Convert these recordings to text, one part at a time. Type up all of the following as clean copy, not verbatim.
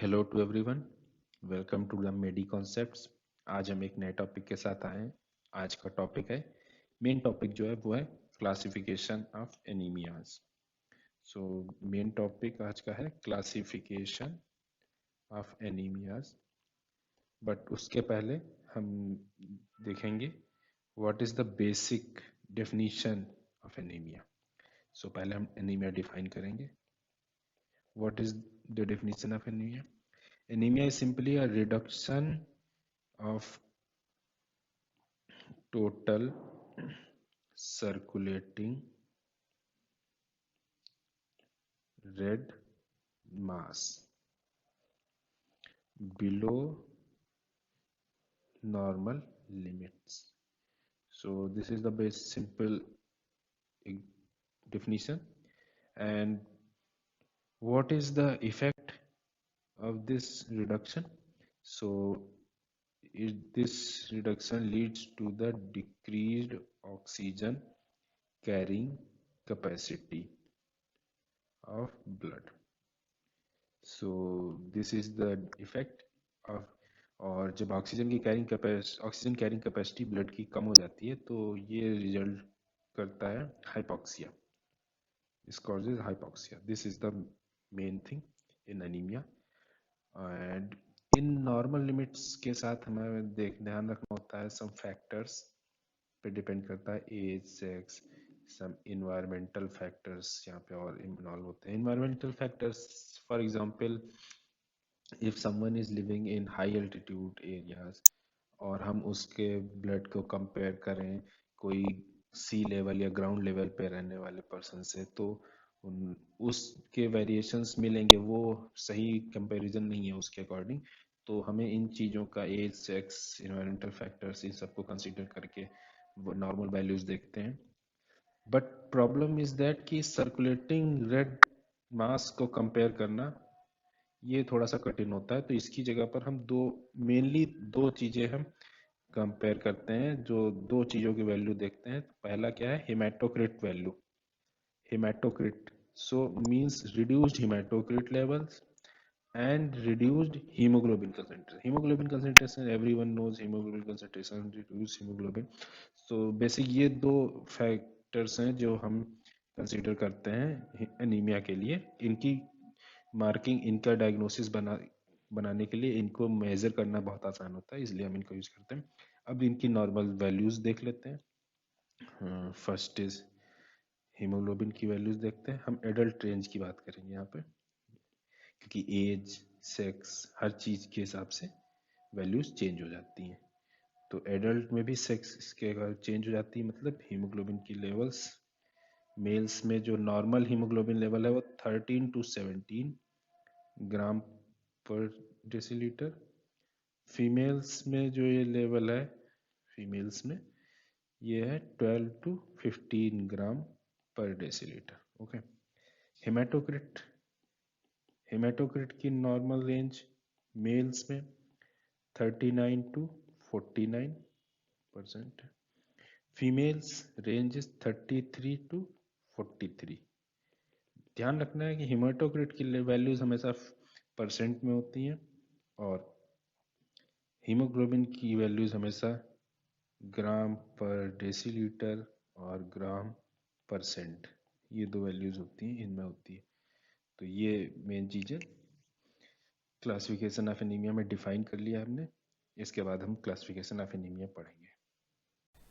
Hello to everyone, welcome to the Medi Concepts. आज हम एक नए टॉपिक के साथ आए हैं। आज का टॉपिक है, मेन टॉपिक जो है वो है classification of anaemias. So main topic आज का है क्लासिफिकेशन ऑफ एनीमियाज। बट उसके पहले हम देखेंगे what is the basic definition of anemia. So पहले हम एनीमिया डिफाइन करेंगे। What is the definition of anemia? Anemia is simply a reduction of total circulating red mass below normal limits. So this is the base simple definition. And what is the effect of this reduction? So this reduction leads to the decreased oxygen carrying capacity of blood. So this is the effect of, और जब oxygen carrying capacity blood की कम हो जाती है तो ये result करता है hypoxia. This causes hypoxia. This is the main thing in anaemia. And in normal limits के साथ हमें ध्यान रखना होता है सम फैक्टर्स पे डिपेंड करता है, एज, सेक्स, सम इन्वायरमेंटल फैक्टर्स यहाँ पे और इन्वॉल्व होते हैं. Environmental factors, for example, if someone is living in high altitude areas और हम उसके ब्लड को कंपेयर करें कोई सी लेवल या ग्राउंड लेवल पे रहने वाले पर्सन से, तो उसके वेरिएशंस मिलेंगे. वो सही कंपैरिजन नहीं है उसके अकॉर्डिंग. तो हमें इन चीज़ों का, एज, सेक्स, इन्वायरमेंटल फैक्टर्स, इन सबको कंसीडर करके वो नॉर्मल वैल्यूज देखते हैं. बट प्रॉब्लम इज दैट कि सर्कुलेटिंग रेड मास को कंपेयर करना ये थोड़ा सा कठिन होता है. तो इसकी जगह पर हम मेनली दो चीजें हम कंपेयर करते हैं, जो दो चीजों की वैल्यू देखते हैं. पहला क्या है? Haematocrit value. Haematocrit so means reduced haematocrit levels and reduced hemoglobin concentration. Hemoglobin concentration, everyone knows hemoglobin concentration, reduced hemoglobin. So basic ये दो फैक्टर्स हैं जो हम कंसीडर करते हैं एनीमिया के लिए. इनकी मार्किंग, इनका डायग्नोसिस बनाने के लिए इनको मेजर करना बहुत आसान होता है, इसलिए हम इनको यूज करते हैं. अब इनकी नॉर्मल वैल्यूज देख लेते हैं. फर्स्ट इज हीमोग्लोबिन की वैल्यूज देखते हैं. हम एडल्ट रेंज की बात करेंगे यहाँ पे, क्योंकि एज, सेक्स, हर चीज के हिसाब से वैल्यूज चेंज हो जाती हैं. तो एडल्ट में भी सेक्स के अगर चेंज हो जाती है, मतलब हीमोग्लोबिन की लेवल्स मेल्स में जो नॉर्मल हीमोग्लोबिन लेवल है वो 13 to 17 ग्राम पर डेसीलीटर. फीमेल्स में जो ये लेवल है, फीमेल्स में ये है 12 to 15 ग्राम पर डेसीलीटर. ओके. हेमाटोक्रिट, हेमाटोक्रिट की नॉर्मल रेंज मेल्स में 39 to 49%. Females range is 33 to 43. ध्यान रखना है कि हेमाटोक्रिट की वैल्यूज हमेशा परसेंट में होती हैं और हीमोग्लोबिन की वैल्यूज हमेशा ग्राम पर डेसीलीटर और ग्राम परसेंट, ये दो वैल्यूज होती हैं, इनमें होती है. तो ये मेन चीज़ है. क्लासिफिकेशन ऑफ एनीमिया में डिफाइन कर लिया हमने. इसके बाद हम क्लासिफिकेशन ऑफ एनीमिया पढ़ेंगे.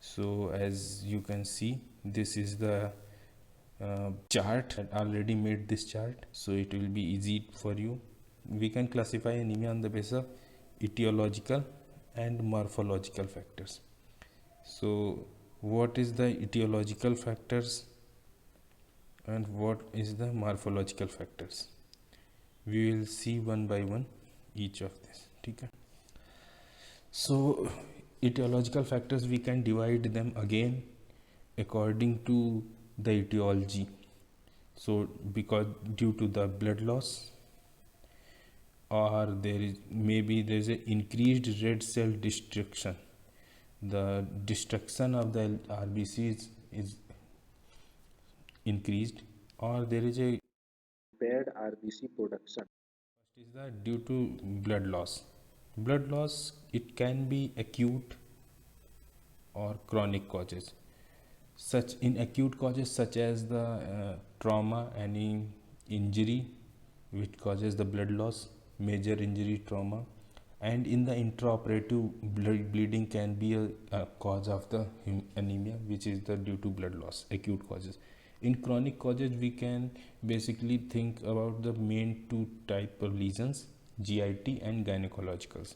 So as you can see, this is the chart. I already made this chart, so it will be easy for you. We can classify anemia on the basis of etiological and morphological factors. So what is the etiological factors and what is the morphological factors? We will see one by one each of this. ठीक है. So etiological factors, we can divide them again according to the etiology. So because due to the blood loss, or there is a increased red cell destruction, the destruction of the RBCs is increased, or there is a Impaired RBC production. is that due to blood loss. Blood loss, it can be acute or chronic causes. Such in acute causes such as the trauma, any injury which causes the blood loss, major injury, trauma, and in the intraoperative bleeding can be a cause of the anemia, which is the due to blood loss, acute causes. In chronic causes, we can basically think about the main two type of lesions, GIT and gynecologicals.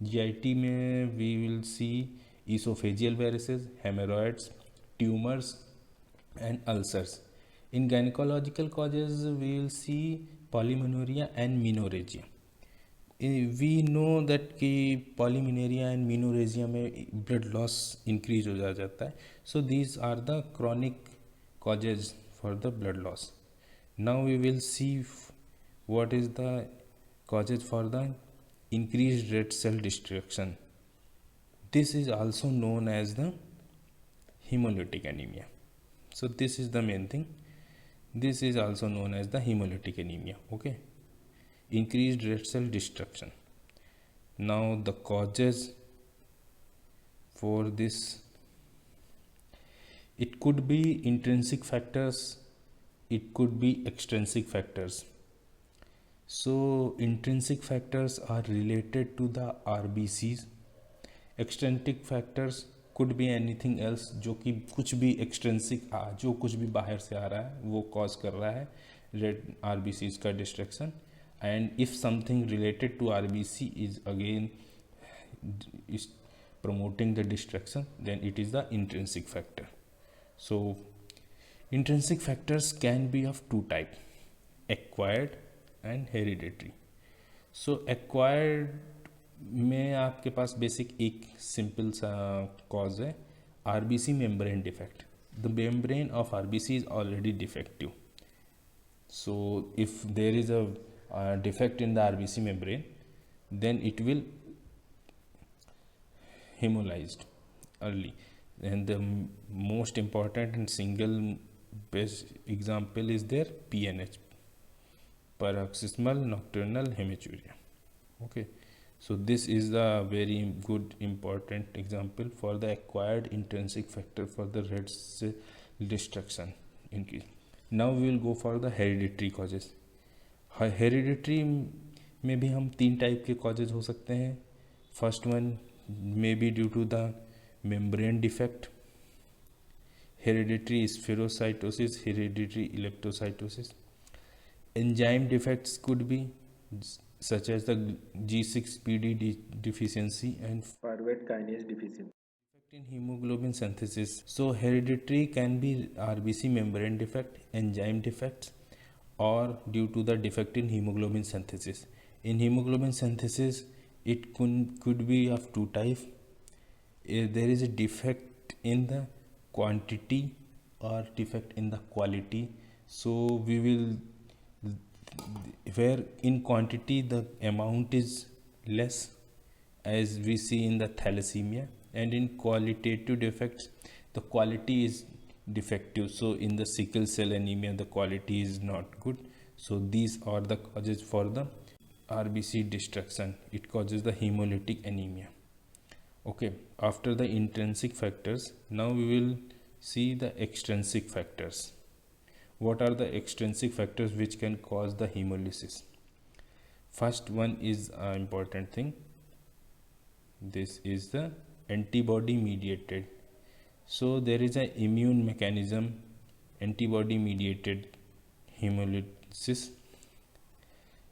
GIT में we will see esophageal varices, hemorrhoids, tumors, and ulcers. In gynecological causes, we will see polymenorrhea and menorrhagia. We know that कि polymenorrhea and menorrhagia में blood loss increase हो जाता है. So these are the chronic causes for the blood loss. Now we will see what is the causes for the increased red cell destruction. This is also known as the hemolytic anemia. So this is the main thing. This is also known as the hemolytic anemia. Okay, increased red cell destruction. Now the causes for this, it could be intrinsic factors, it could be extrinsic factors. So intrinsic factors are related to the RBCs. Extrinsic factors could be anything else, जो कि कुछ भी extrinsic जो कुछ भी बाहर से आ रहा है वो cause कर रहा है red RBCs का destruction. And if something related to RBC is again is promoting the destruction, then it is the intrinsic factor. So intrinsic factors can be of two types, acquired and hereditary. So acquired में आपके पास basic एक simple सा cause है, RBC membrane defect. The membrane of RBC is already defective. So if there is a defect in the RBC membrane, then it will hemolyzed early. And the most important and single best example is their PNH, paroxysmal nocturnal hematuria. Okay, so this is the very good important example for the acquired intrinsic factor for the red cell destruction increase. Now we will go for the hereditary causes. Hereditary में भी हम तीन type के causes हो सकते हैं. First one may be due to the membrane defect, hereditary spherocytosis, hereditary elliptocytosis. Enzyme defects could be such as the G6PD deficiency and pyruvate kinase deficiency. Defect in hemoglobin synthesis. So hereditary can be RBC membrane defect, enzyme defects, or due to the defect in hemoglobin synthesis. In hemoglobin synthesis, it could be of two types. There is a defect in the quantity or defect in the quality. So we will, where in quantity the amount is less, as we see in the thalassemia, and in qualitative defects the quality is defective. So in the sickle cell anemia the quality is not good. So these are the causes for the RBC destruction. It causes the hemolytic anemia. Okay, after the intrinsic factors, now we will see the extrinsic factors. What are the extrinsic factors which can cause the hemolysis? First one is an important thing. This is the antibody mediated. So there is an immune mechanism, antibody mediated hemolysis.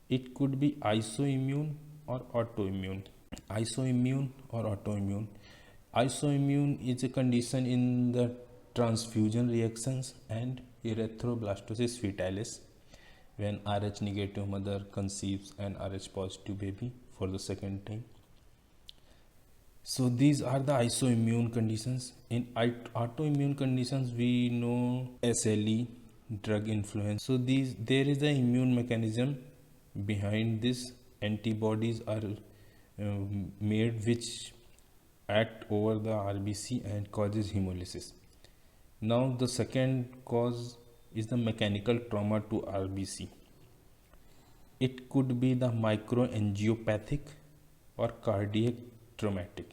It could be isoimmune or autoimmune. Isoimmune or autoimmune. Isoimmune is a condition in the transfusion reactions and erythroblastosis fetalis, when Rh negative mother conceives an Rh positive baby for the second time. So these are the isoimmune conditions. In autoimmune conditions we know SLE, drug influence. So there is an immune mechanism behind this. Antibodies are made which act over the RBC and causes hemolysis. Now the second cause is the mechanical trauma to RBC. It could be the microangiopathic or cardiac traumatic.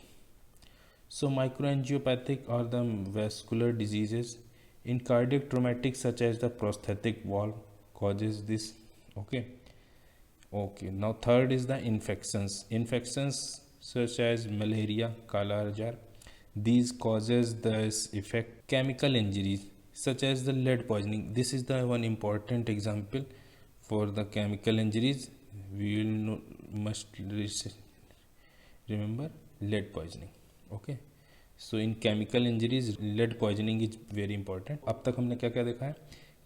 So microangiopathic are the vascular diseases. In cardiac traumatic, such as the prosthetic valve causes this. Okay. Now third is the infections. Infections such as malaria, kala jar. These causes this effect. Chemical injuries such as the lead poisoning. This is the one important example for the chemical injuries. We will must remember lead poisoning. Okay. So in chemical injuries lead poisoning is very important. अब तक हमने क्या क्या देखा है?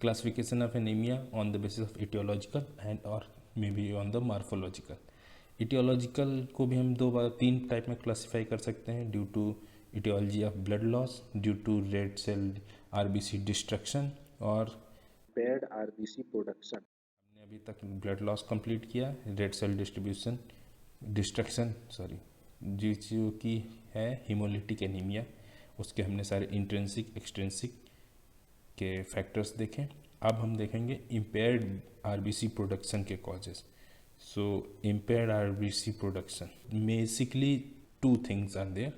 Classification of anemia on the basis of etiological and और may be on the morphological. Etiological को भी हम तीन टाइप में क्लासीफाई कर सकते हैं. Due to aetiology of blood loss, due to red cell RBC destruction और impaired RBC production. हमने अभी तक ब्लड लॉस कंप्लीट किया, रेड सेल डिस्ट्रीब्यूशन डिस्ट्रक्शन जो कि है हीमोलिटिक एनीमिया. उसके हमने सारे इंट्रेंसिक एक्सट्रेंसिक के फैक्टर्स देखें. अब हम देखेंगे इम्पेयर्ड आरबीसी प्रोडक्शन के causes. So impaired RBC production basically two things are there.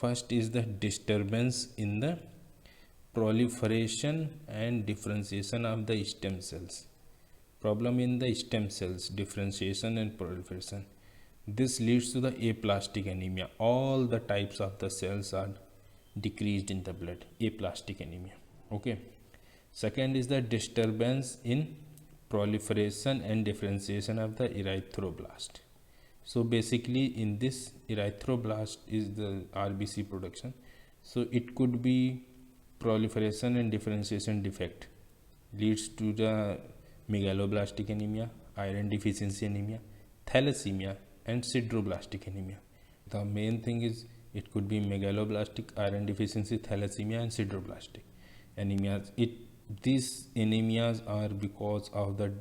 First is the disturbance in the proliferation and differentiation of the stem cells. Problem in the stem cells differentiation and proliferation. This leads to the aplastic anemia. All the types of the cells are decreased in the blood. Aplastic anemia. Okay. Second is the disturbance in proliferation and differentiation of the erythroblast. So basically in this erythroblast is the RBC production. So it could be proliferation and differentiation defect leads to the megaloblastic anemia, iron deficiency anemia, thalassemia and sideroblastic anemia. The main thing is it could be megaloblastic, iron deficiency, thalassemia and sideroblastic anemias. These anemias are because of the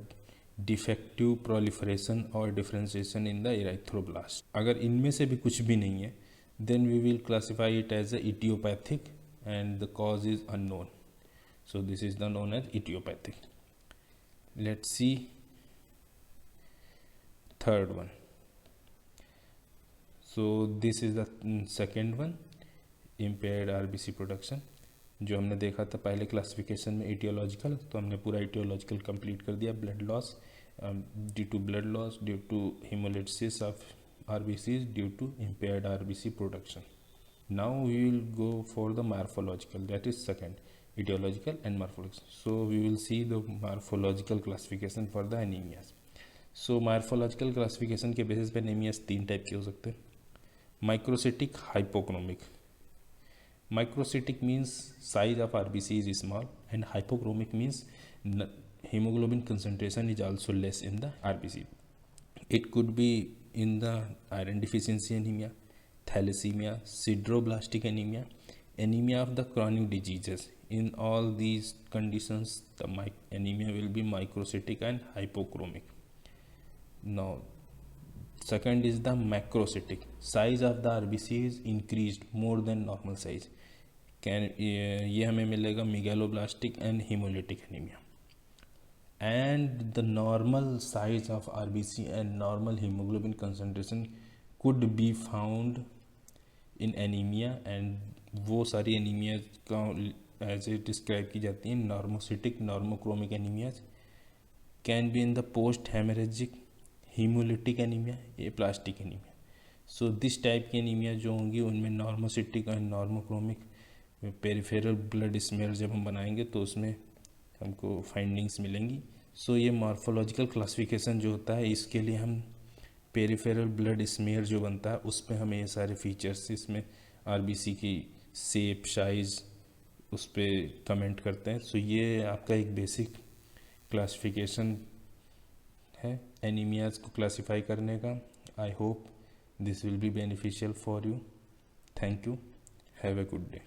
defective proliferation or differentiation in the erythroblast. अगर इनमें से भी कुछ भी नहीं है, then we will classify it as a idiopathic and the cause is unknown. So this is the known as idiopathic. Let's see third one. So this is the second one, impaired RBC production. जो हमने देखा था पहले classification में aetiological, तो हमने पूरा aetiological complete कर दिया. Blood loss due to blood loss, due to haemolysis of RBCs, due to impaired RBC production. Now we will go for the morphological, that is second, etiological and morphological. So we will see the morphological classification for the anemias. So morphological classification के basis पे anemias तीन type के हो सकते हैं. Microcytic, hypochromic. Microcytic means size of RBC is small and hypochromic means hemoglobin concentration is also less in the RBC. It could be in the iron deficiency anemia, thalassemia, sideroblastic anemia, anemia of the chronic diseases. In all these conditions, the anemia will be microcytic and hypochromic. Now, second is the macrocytic. Size of the RBC is increased more than normal size. ये हमें मिलेगा megaloblastic and hemolytic anemia. And the normal size of RBC and normal hemoglobin concentration could be found in anemia, and वो सारी anaemia का as a describe की जाती हैं normocytic normochromic anaemias. Can be in the post haemorrhagic haemolytic anaemia, aplastic anaemia. So this type की anaemia जो होंगी उनमें normocytic and normochromic peripheral blood smear जब हम बनाएंगे तो उसमें हमको फाइंडिंग्स मिलेंगी. सो ये मॉर्फोलॉजिकल क्लासिफिकेशन जो होता है इसके लिए हम पेरिफेरल ब्लड स्मेयर जो बनता है उस पर हमें ये सारे फीचर्स इसमें आरबीसी की शेप साइज उस पर कमेंट करते हैं. सो ये आपका एक बेसिक क्लासिफिकेशन है एनीमियाज को क्लासिफाई करने का. I hope this will be beneficial for you. Thank you. Have a good day.